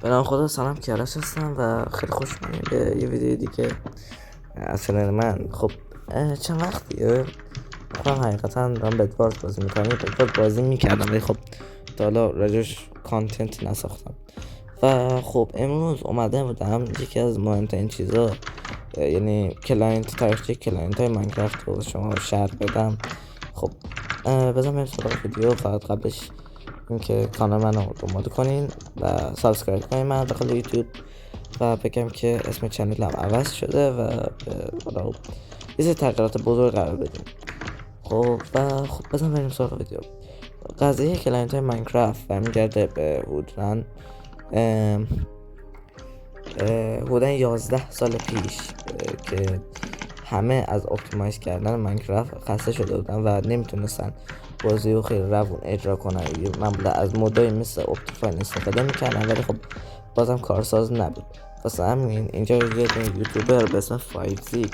به نام خدا سلام، کیارش هستم و خیلی خوش اومدید به یه ویدیو دیگه از چنل من. خب چند وقتیه خودم حقیقتا دارم بدوارد بازی میکنم. بدوارد بازی میکردم ولی خب تا حالا راجعش کانتنت نساختم و خب امروز اومده بودم یکی از مهمترین چیزا، یعنی کلاینت، تاریخچه کلاینت های ماینکرافت رو شما شرح بدم. خب بذارم بریم سراغ ویدیو. فقط قبلش اینکه کانال منو دنبال کنین و سابسکرایب کنین من داخل یوتیوب و بگم که اسم چنلم عوض شده و حالا یه سری تغییرات بزرگ قرار بدیم. خب بزن بریم سراغ ویدیو. قضیه کلاینت های ماینکرافت برمیگرده به حدوداً 11 سال پیش که همه از اپتیمایز کردن ماینکرافت خسته شده بودن و نمیتونستن بازی رو خیلی روون اجرا کنن. معمولا از مودایی مثل اپتیفاین استفاده میکردن ولی خب بازم کارساز نبود. واسه همین اینجا یه یوتیوبر به اسم 5 زیگ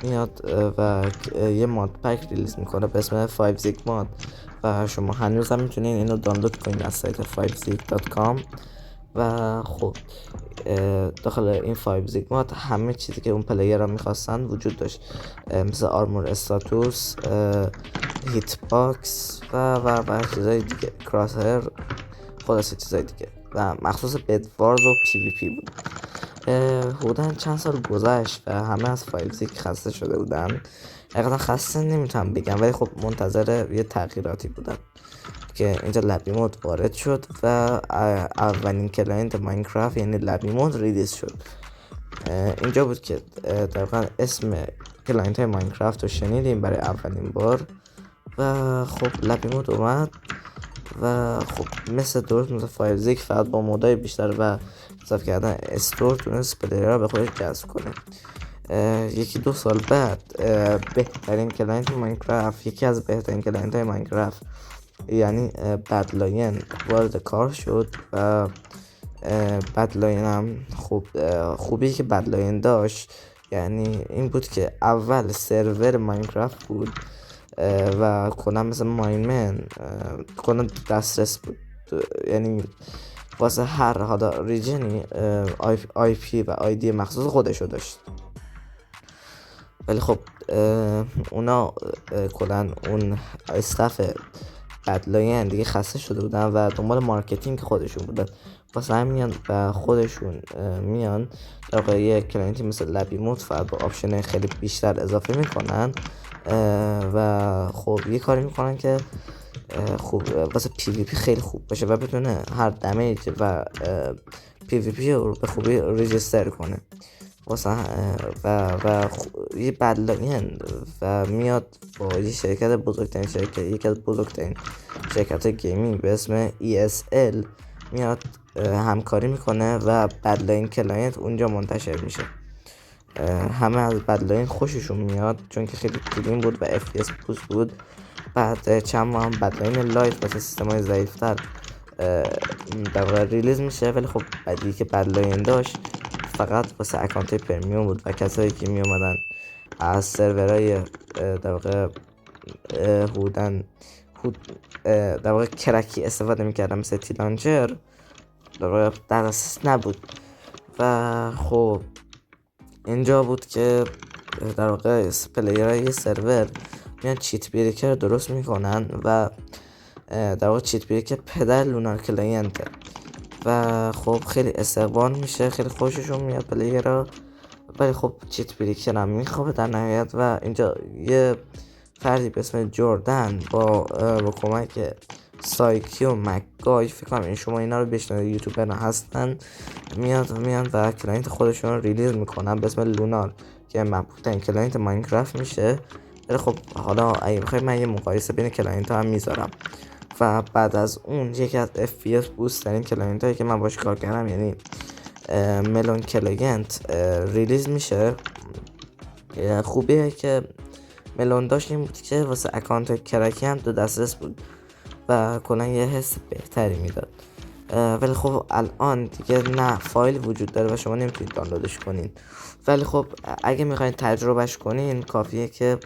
میاد و یه ماد پک ریلیز میکنه به اسم 5 زیگ ماد و شما هنوز هم میتونین اینو دانلود کنین از سایت 5zig.com. و خب داخل این 5 زیگمات همه چیزی که اون پلیر را میخواستن وجود داشت، مثل آرمور استاتوس، هیت باکس و چیزای دیگه، کراس هر، خلاصه چیزای دیگه و مخصوص بدوارز و پی وی پی بود. حدوداً چند سال گذشت و همه از 5 زیگ خسته شده بودن. حقیقتا خسته نمیتونم بگم ولی خب منتظر یه تغییراتی بودن که اینجا لبی مود وارد شد و اولین کلاینت ماینکرافت یعنی لبی مود ریلیز شد. اینجا بود که در واقع اسم کلاینت های ماینکرافت رو شنیدیم برای اولین بار و خب لبی مود اومد و خب مثل درست مثل 5 زیگ فقط با مودای بیشتر و اضافه کردن استور تونست پلیر را به خودش جذب کنه. یکی دو سال بعد بهترین کلاینت ماینکرافت، یکی از بهترین کلاینت های ماینکرافت یعنی بدلاین وارد کار شد و بدلاین هم خوبی که بدلاین داشت یعنی این بود که اول سرور ماینکرافت بود و کلا مثل ماینمن کلا دسترس بود، یعنی واسه هر حالا ریجنی آی پی و آیدی مخصوص خودشو داشت. ولی خب اونا کلا اون استاف بدلاین دیگه خسته شده بودن و دنبال مارکتینگ خودشون بودن. واسه هم میان و خودشون میان در واقع یه کلاینتی مثل لبی مود فقط با آپشن خیلی بیشتر اضافه میکنن و خب یه کاری میکنن که خوب واسه پی وی پی خیلی خوب باشه و بتونه هر دمیج و پی وی پی رو به خوبی ریجستر کنه واسه یه بدلاین و میاد با یه شرکت بزرگترین یکی از بزرگترین شرکت گیمینگ به اسم ESL میاد همکاری میکنه و بدلاین کلاینت اونجا منتشر میشه. همه از بدلاین خوششون میاد چون که خیلی کلین بود و FPS بوست بود. بعد چند ماه هم بدلاین لایت واسه سیستم های ضعیفتر در واقع ریلیز میشه ولی خب بعدی که بدلاین داشت فقط واسه اکانت پرمیوم بود و کسایی که می اومدن از سرورهای در واقع در واقع کرکی استفاده میکردن مثل تیلانجر در واقع در اساس نبود. و خب اینجا بود که در واقع پلیرهای سرور میان چیت بریکر درست میکنن و در واقع چیت بریکر پدر لونار کلاینته و خب خیلی استقبال میشه، خیلی خوششون میاد پلیرها. ولی خب چیت بریکر هم میخوابه در نهایت و اینجا یه فردی به اسم جردن با کمک سایکی و مکگای، فکر کنم این شما اینا رو بشنوید، یوتیوبر هستن، میان و کلاینت خودشون رو ریلیز میکنن به اسم لونار که محبوب‌ترین کلاینت ماینکرافت میشه. ولی خب حالا اگه بخواید من یه مقایسه بین کلاینت ها هم میذارم و بعد از اون یکی از FPS بوست ترین کلاینت هایی که من باش کار کردم یعنی ملون کلاینت ریلیز میشه. خوبیه که ملون داشت این بود که واسه اکانت کرکی هم دو دسترس بود و کلا یه حس بهتری میداد. ولی خب الان دیگه نه فایل وجود داره و شما نمیتونید دانلودش کنین. ولی خب اگه میخواین تجربهش کنین کافیه که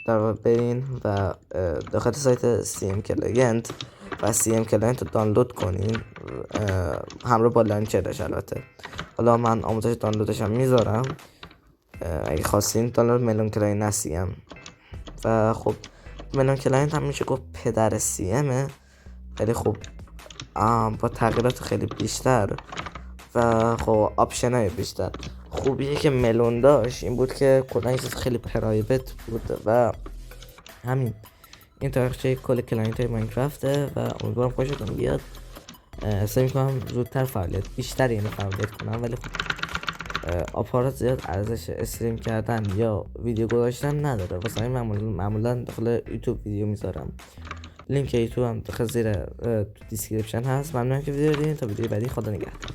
در واقع برین و داخل سایت سیم کلاینت و CM کلاینت رو دانلود کنین همراه با لانچرش. البته حالا من آموزش دانلودش هم میذارم اگه خواستین دانلود ملون کلاینت نه CM. و خب ملون کلاینت هم میشه گفت پدر CMه، ولی خب با تغییرات خیلی بیشتر و خب آپشن های بیشتر. خوبیه که ملون داشت این بود که کلا یه چیز خیلی پرایوت بود و همین این تاریخچه کل کلاینت های ماینکرافته و امیدوارم خوشتون بیاد. سعی میکنم زودتر فعالیت بیشتر یعنی فعالیت کنم، ولی خب آپارات زیاد ارزش استریم کردن یا ویدیو گذاشتن نداره، واسه این معمولا داخل یوتیوب ویدیو میذارم. لینک یوتیوب هم داخل زیر تو دیسکریپشن هست. ممنونم که ویدیو دیدین. تا ویدیو بعدی خدا نگهدار.